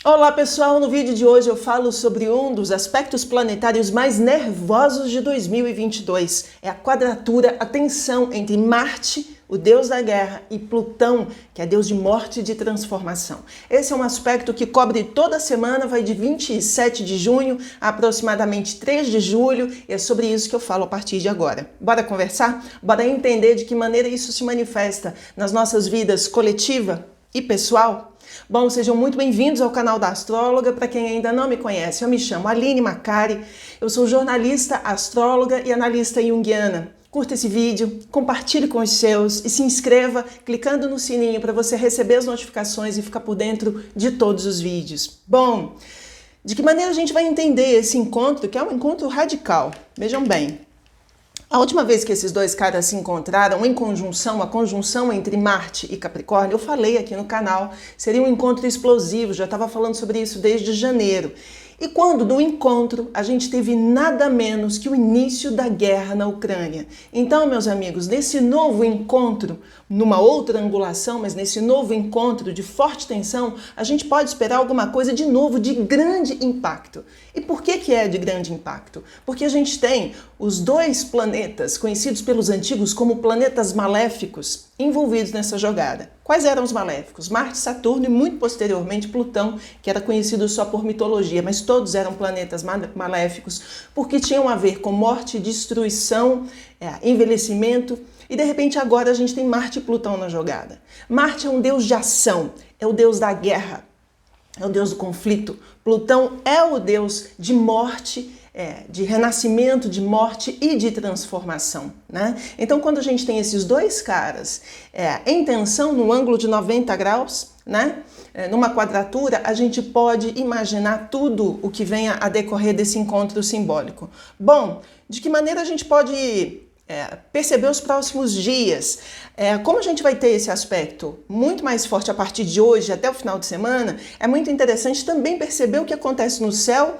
Olá pessoal, no vídeo de hoje eu falo sobre um dos aspectos planetários mais nervosos de 2022. É a quadratura, a tensão entre Marte, o deus da guerra, e Plutão, que é deus de morte e de transformação. Esse é um aspecto que cobre toda a semana, vai de 27 de junho a aproximadamente 3 de julho, e é sobre isso que eu falo a partir de agora. Bora conversar? Bora entender de que maneira isso se manifesta nas nossas vidas coletiva e pessoal? Bom, sejam muito bem-vindos ao canal da Astróloga. Para quem ainda não me conhece, eu me chamo Aline Macari, eu sou jornalista, astróloga e analista junguiana. Curta esse vídeo, compartilhe com os seus e se inscreva clicando no sininho para você receber as notificações e ficar por dentro de todos os vídeos. Bom, de que maneira a gente vai entender esse encontro, que é um encontro radical? Vejam bem. A última vez que esses dois caras se encontraram em conjunção, a conjunção entre Marte e Capricórnio, eu falei aqui no canal, seria um encontro explosivo, já estava falando sobre isso desde janeiro. E quando no encontro a gente teve nada menos que o início da guerra na Ucrânia. Então, meus amigos, nesse novo encontro, numa outra angulação, mas nesse novo encontro de forte tensão, a gente pode esperar alguma coisa de novo de grande impacto. E por que é de grande impacto? Porque a gente tem os dois planetas, conhecidos pelos antigos como planetas maléficos, envolvidos nessa jogada. Quais eram os maléficos? Marte, Saturno e muito posteriormente Plutão, que era conhecido só por mitologia, mas todos eram planetas maléficos porque tinham a ver com morte, destruição, envelhecimento, e de repente agora a gente tem Marte e Plutão na jogada. Marte é um deus de ação, é o deus da guerra, é o deus do conflito. Plutão é o deus de morte, de renascimento, de morte e de transformação, né? Então, quando a gente tem esses dois caras em tensão, no ângulo de 90 graus, né? Numa quadratura, a gente pode imaginar tudo o que venha a decorrer desse encontro simbólico. Bom, de que maneira a gente pode perceber os próximos dias? Como a gente vai ter esse aspecto muito mais forte a partir de hoje até o final de semana, é muito interessante também perceber o que acontece no céu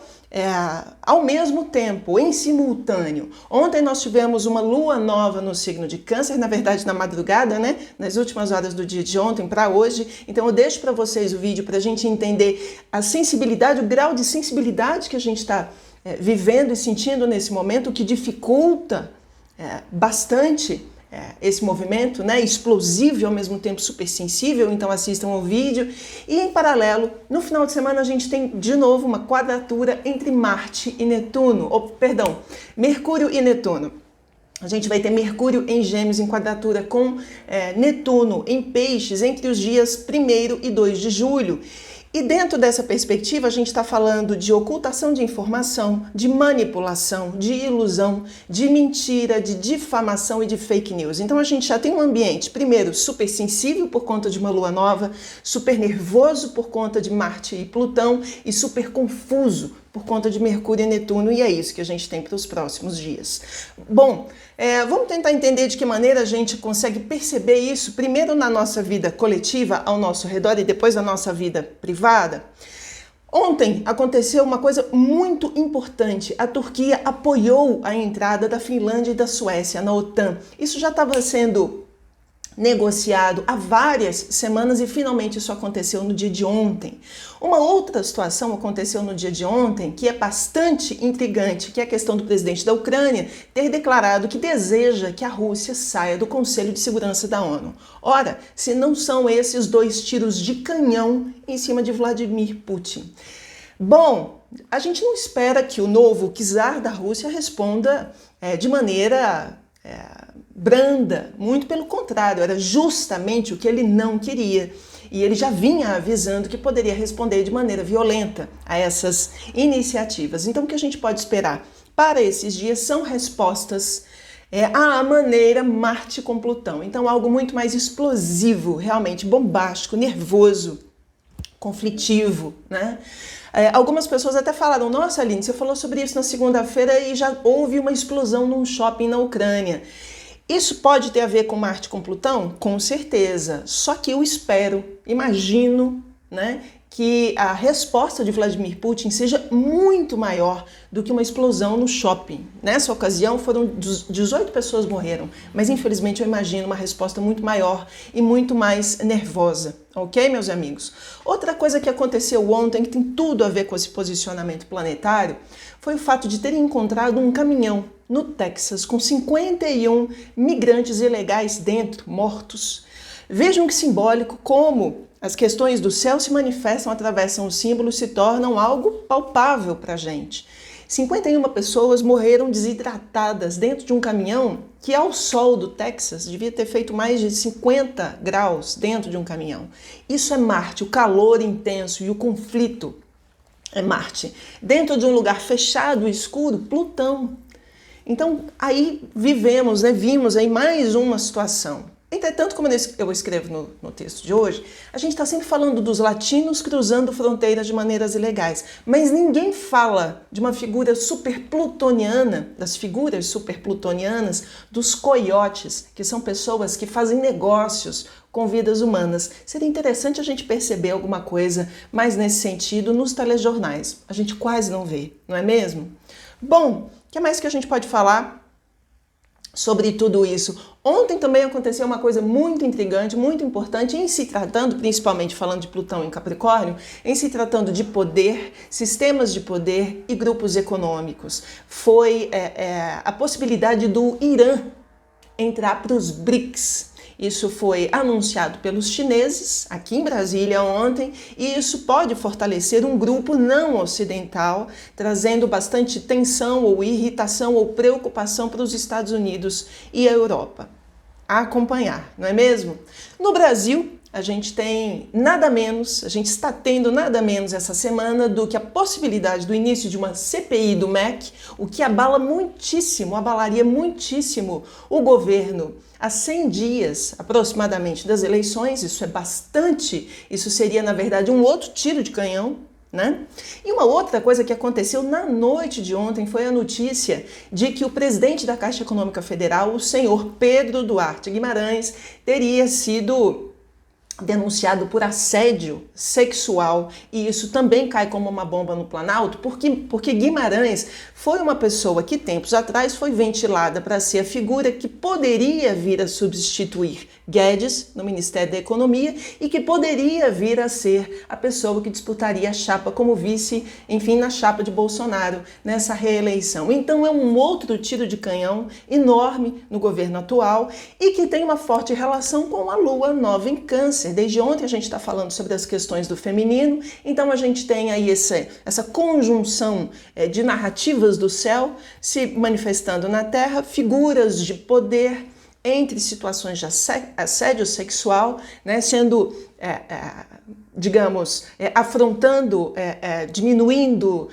ao mesmo tempo, em simultâneo. Ontem nós tivemos uma lua nova no signo de Câncer, na verdade na madrugada, né? Nas últimas horas do dia de ontem para hoje. Então eu deixo para vocês o vídeo para a gente entender a sensibilidade, o grau de sensibilidade que a gente está vivendo e sentindo nesse momento, que dificulta bastante esse movimento, né, explosivo e ao mesmo tempo super sensível. Então assistam ao vídeo. E em paralelo, no final de semana a gente tem de novo uma quadratura entre Marte e Netuno, Mercúrio e Netuno. A gente vai ter Mercúrio em Gêmeos em quadratura com Netuno em Peixes entre os dias 1º e 2 de julho. E dentro dessa perspectiva, a gente está falando de ocultação de informação, de manipulação, de ilusão, de mentira, de difamação e de fake news. Então a gente já tem um ambiente, primeiro, super sensível por conta de uma lua nova, super nervoso por conta de Marte e Plutão e super confuso por conta de Mercúrio e Netuno, e é isso que a gente tem para os próximos dias. Bom, vamos tentar entender de que maneira a gente consegue perceber isso, primeiro na nossa vida coletiva, ao nosso redor, e depois na nossa vida privada. Ontem aconteceu uma coisa muito importante. A Turquia apoiou a entrada da Finlândia e da Suécia na OTAN. Isso já estava sendo negociado há várias semanas e finalmente isso aconteceu no dia de ontem. Uma outra situação aconteceu no dia de ontem que é bastante intrigante, que é a questão do presidente da Ucrânia ter declarado que deseja que a Rússia saia do Conselho de Segurança da ONU. Ora, se não são esses dois tiros de canhão em cima de Vladimir Putin. Bom, a gente não espera que o novo czar da Rússia responda de maneira branda, muito pelo contrário, era justamente o que ele não queria. E ele já vinha avisando que poderia responder de maneira violenta a essas iniciativas. Então o que a gente pode esperar para esses dias são respostas à maneira Marte com Plutão. Então algo muito mais explosivo, realmente bombástico, nervoso, conflitivo, né? Algumas pessoas até falaram, nossa Aline, você falou sobre isso na segunda-feira e já houve uma explosão num shopping na Ucrânia. Isso pode ter a ver com Marte com Plutão? Com certeza. Só que eu espero, imagino, né, que a resposta de Vladimir Putin seja muito maior do que uma explosão no shopping. Nessa ocasião, 18 pessoas morreram, mas infelizmente eu imagino uma resposta muito maior e muito mais nervosa. Ok, meus amigos? Outra coisa que aconteceu ontem, que tem tudo a ver com esse posicionamento planetário, foi o fato de terem encontrado um caminhão no Texas com 51 migrantes ilegais dentro, mortos. Vejam que simbólico como as questões do céu se manifestam, atravessam os símbolos, se tornam algo palpável para a gente. 51 pessoas morreram desidratadas dentro de um caminhão que, ao sol do Texas, devia ter feito mais de 50 graus dentro de um caminhão. Isso é Marte, o calor intenso e o conflito é Marte. Dentro de um lugar fechado e escuro, Plutão. Então, aí vimos aí mais uma situação. Entretanto, como eu escrevo no texto de hoje, a gente está sempre falando dos latinos cruzando fronteiras de maneiras ilegais, mas ninguém fala de uma figura superplutoniana, das figuras superplutonianas, dos coiotes, que são pessoas que fazem negócios com vidas humanas. Seria interessante a gente perceber alguma coisa mais nesse sentido nos telejornais. A gente quase não vê, não é mesmo? Bom, o que mais que a gente pode falar sobre tudo isso? Ontem também aconteceu uma coisa muito intrigante, muito importante, em se tratando, principalmente falando de Plutão em Capricórnio, em se tratando de poder, sistemas de poder e grupos econômicos. Foi a possibilidade do Irã entrar para os BRICS. Isso foi anunciado pelos chineses aqui em Brasília ontem e isso pode fortalecer um grupo não ocidental, trazendo bastante tensão ou irritação ou preocupação para os Estados Unidos e a Europa. A acompanhar, não é mesmo? No Brasil, a gente está tendo nada menos essa semana do que a possibilidade do início de uma CPI do MEC, o que abalaria muitíssimo o governo a 100 dias aproximadamente das eleições. Isso seria na verdade um outro tiro de canhão, né? E uma outra coisa que aconteceu na noite de ontem foi a notícia de que o presidente da Caixa Econômica Federal, o senhor Pedro Duarte Guimarães, teria sido denunciado por assédio sexual, e isso também cai como uma bomba no Planalto, porque Guimarães foi uma pessoa que tempos atrás foi ventilada para ser a figura que poderia vir a substituir Guedes no Ministério da Economia e que poderia vir a ser a pessoa que disputaria a chapa como vice, enfim, na chapa de Bolsonaro nessa reeleição. Então é um outro tiro de canhão enorme no governo atual e que tem uma forte relação com a lua nova em Câncer. Desde ontem a gente está falando sobre as questões do feminino, então a gente tem aí essa conjunção de narrativas do céu se manifestando na Terra, figuras de poder entre situações de assédio sexual, né, sendo, afrontando, diminuindo,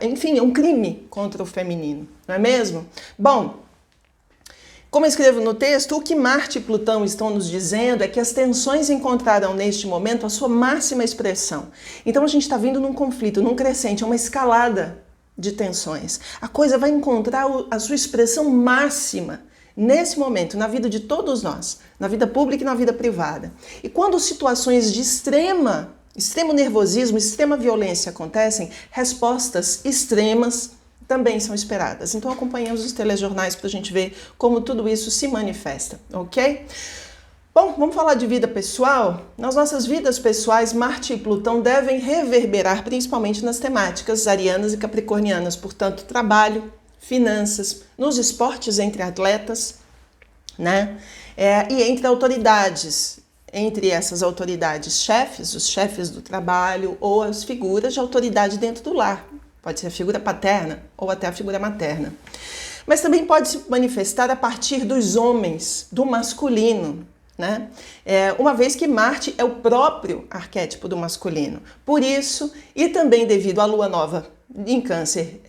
enfim, é um crime contra o feminino, não é mesmo? Bom, como eu escrevo no texto, o que Marte e Plutão estão nos dizendo é que as tensões encontrarão neste momento a sua máxima expressão. Então a gente está vindo num conflito, num crescente, uma escalada de tensões. A coisa vai encontrar a sua expressão máxima nesse momento, na vida de todos nós, na vida pública e na vida privada. E quando situações de extremo nervosismo, extrema violência acontecem, respostas extremas também são esperadas. Então acompanhamos os telejornais para a gente ver como tudo isso se manifesta, ok? Bom, vamos falar de vida pessoal? Nas nossas vidas pessoais, Marte e Plutão devem reverberar principalmente nas temáticas arianas e capricornianas, portanto, trabalho, finanças, nos esportes entre atletas, né? E entre autoridades, entre essas autoridades chefes, os chefes do trabalho ou as figuras de autoridade dentro do lar. Pode ser a figura paterna ou até a figura materna. Mas também pode se manifestar a partir dos homens, do masculino, né? Uma vez que Marte é o próprio arquétipo do masculino. Por isso, e também devido à lua nova em Câncer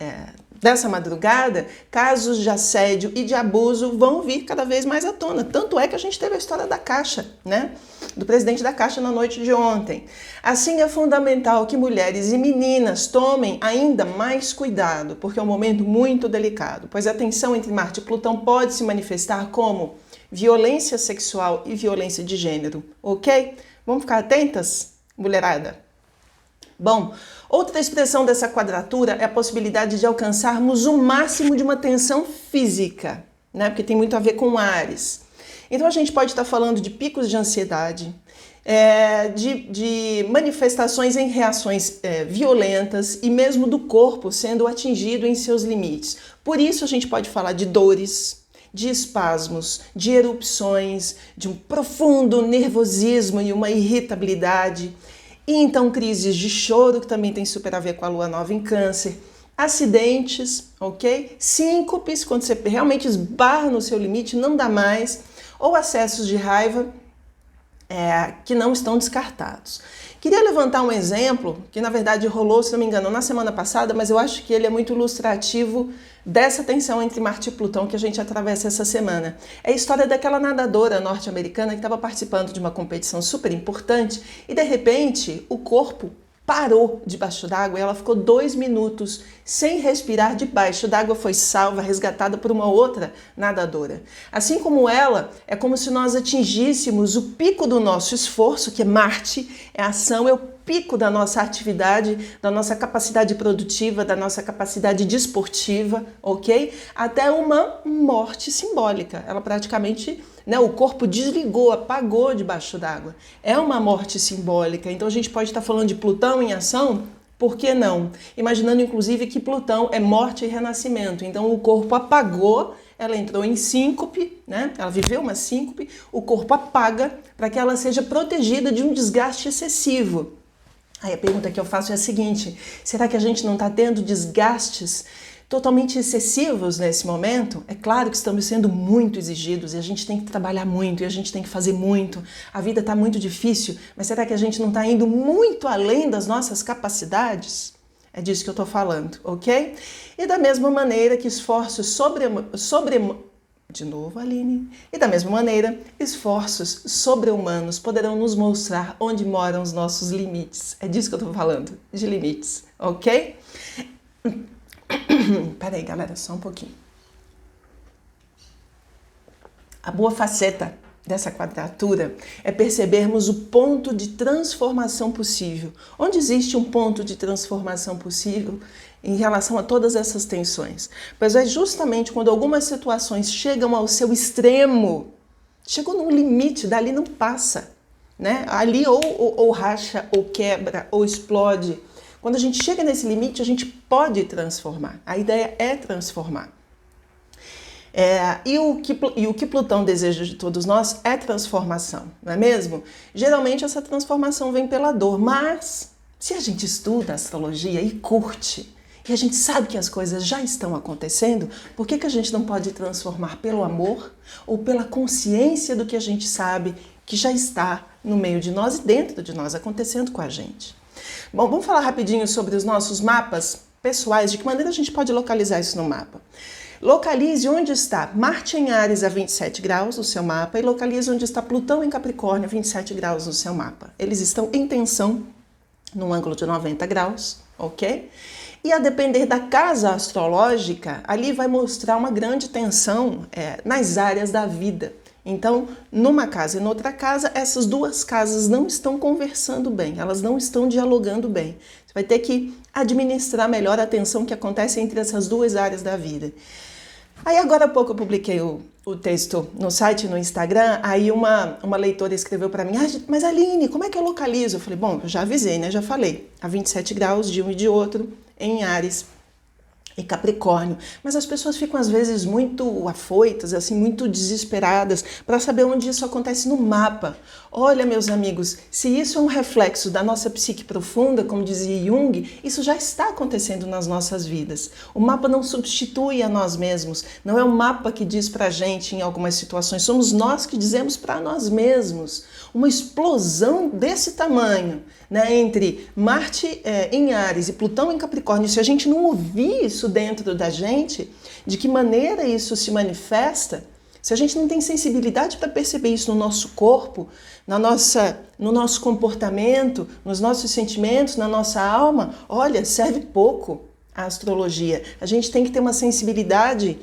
dessa madrugada, casos de assédio e de abuso vão vir cada vez mais à tona. Tanto é que a gente teve a história da Caixa, né? Do presidente da Caixa na noite de ontem. Assim, é fundamental que mulheres e meninas tomem ainda mais cuidado, porque é um momento muito delicado, pois a tensão entre Marte e Plutão pode se manifestar como violência sexual e violência de gênero, ok? Vamos ficar atentas, mulherada? Bom, outra expressão dessa quadratura é a possibilidade de alcançarmos o máximo de uma tensão física, né? Porque tem muito a ver com Áries. Então a gente pode estar falando de picos de ansiedade, de manifestações em reações violentas e mesmo do corpo sendo atingido em seus limites. Por isso a gente pode falar de dores, de espasmos, de erupções, de um profundo nervosismo e uma irritabilidade. E então crises de choro, que também tem super a ver com a lua nova em Câncer, acidentes, ok? Síncopes, quando você realmente esbarra no seu limite, não dá mais, ou acessos de raiva que não estão descartados. Queria levantar um exemplo, que na verdade rolou, se não me engano, na semana passada, mas eu acho que ele é muito ilustrativo dessa tensão entre Marte e Plutão que a gente atravessa essa semana. É a história daquela nadadora norte-americana que estava participando de uma competição super importante e de repente o corpo parou debaixo d'água e ela ficou 2 minutos sem respirar debaixo d'água, foi salva, resgatada por uma outra nadadora. Assim como ela, é como se nós atingíssemos o pico do nosso esforço, que é Marte, é a ação, é o pico da nossa atividade, da nossa capacidade produtiva, da nossa capacidade desportiva, ok? Até uma morte simbólica. Ela praticamente, o corpo desligou, apagou debaixo d'água. É uma morte simbólica. Então a gente pode estar falando de Plutão em ação, por que não? Imaginando inclusive que Plutão é morte e renascimento. Então o corpo apagou, ela entrou em síncope, né? Ela viveu uma síncope, o corpo apaga para que ela seja protegida de um desgaste excessivo. Aí a pergunta que eu faço é a seguinte: será que a gente não está tendo desgastes totalmente excessivos nesse momento? É claro que estamos sendo muito exigidos e a gente tem que trabalhar muito e a gente tem que fazer muito. A vida está muito difícil, mas será que a gente não está indo muito além das nossas capacidades? É disso que eu estou falando, ok? E da mesma maneira que esforços de novo, Aline. E da mesma maneira, esforços sobre-humanos poderão nos mostrar onde moram os nossos limites. É disso que eu tô falando, de limites, ok? Peraí, galera, só um pouquinho. A boa faceta dessa quadratura é percebermos o ponto de transformação possível. Onde existe um ponto de transformação possível em relação a todas essas tensões? Pois é justamente quando algumas situações chegam ao seu extremo, chegou no limite, dali não passa, né? Ali ou racha, ou quebra, ou explode. Quando a gente chega nesse limite, a gente pode transformar. A ideia é transformar. E o que Plutão deseja de todos nós é transformação, não é mesmo? Geralmente essa transformação vem pela dor, mas se a gente estuda astrologia e curte, e a gente sabe que as coisas já estão acontecendo, por que a gente não pode transformar pelo amor ou pela consciência do que a gente sabe que já está no meio de nós e dentro de nós, acontecendo com a gente? Bom, vamos falar rapidinho sobre os nossos mapas pessoais, de que maneira a gente pode localizar isso no mapa. Localize onde está Marte em Áries a 27 graus no seu mapa e localize onde está Plutão em Capricórnio a 27 graus no seu mapa. Eles estão em tensão num ângulo de 90 graus, ok? E a depender da casa astrológica, ali vai mostrar uma grande tensão nas áreas da vida. Então, numa casa e noutra casa, essas duas casas não estão conversando bem, elas não estão dialogando bem. Você vai ter que administrar melhor a tensão que acontece entre essas duas áreas da vida. Aí agora há pouco eu publiquei o texto no site e no Instagram, aí uma leitora escreveu para mim: mas Aline, como é que eu localizo? Eu falei, bom, eu já avisei, né? Já falei, a 27 graus de um e de outro em Áries e Capricórnio, mas as pessoas ficam às vezes muito afoitas, assim, muito desesperadas para saber onde isso acontece no mapa. Olha, meus amigos, se isso é um reflexo da nossa psique profunda, como dizia Jung, isso já está acontecendo nas nossas vidas. O mapa não substitui a nós mesmos, não é o mapa que diz pra gente em algumas situações, somos nós que dizemos para nós mesmos. Uma explosão desse tamanho, né, entre Marte em Áries e Plutão em Capricórnio, se a gente não ouvir isso dentro da gente, de que maneira isso se manifesta, se a gente não tem sensibilidade para perceber isso no nosso corpo, no nosso comportamento, nos nossos sentimentos, na nossa alma, olha, serve pouco a astrologia. A gente tem que ter uma sensibilidade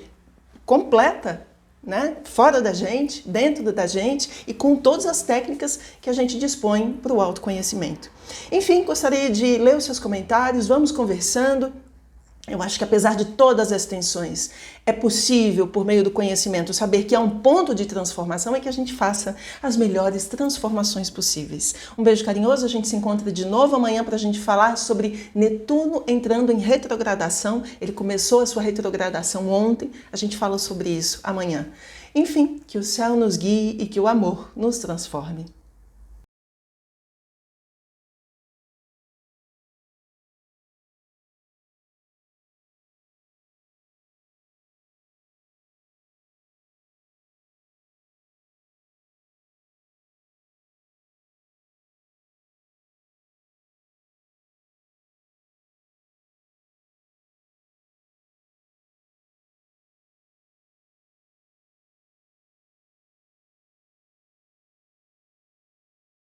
completa né? Fora da gente, dentro da gente e com todas as técnicas que a gente dispõe para o autoconhecimento. Enfim, gostaria de ler os seus comentários, vamos conversando. Eu acho que apesar de todas as tensões, é possível, por meio do conhecimento, saber que há um ponto de transformação e que a gente faça as melhores transformações possíveis. Um beijo carinhoso, a gente se encontra de novo amanhã para a gente falar sobre Netuno entrando em retrogradação. Ele começou a sua retrogradação ontem, a gente fala sobre isso amanhã. Enfim, que o céu nos guie e que o amor nos transforme.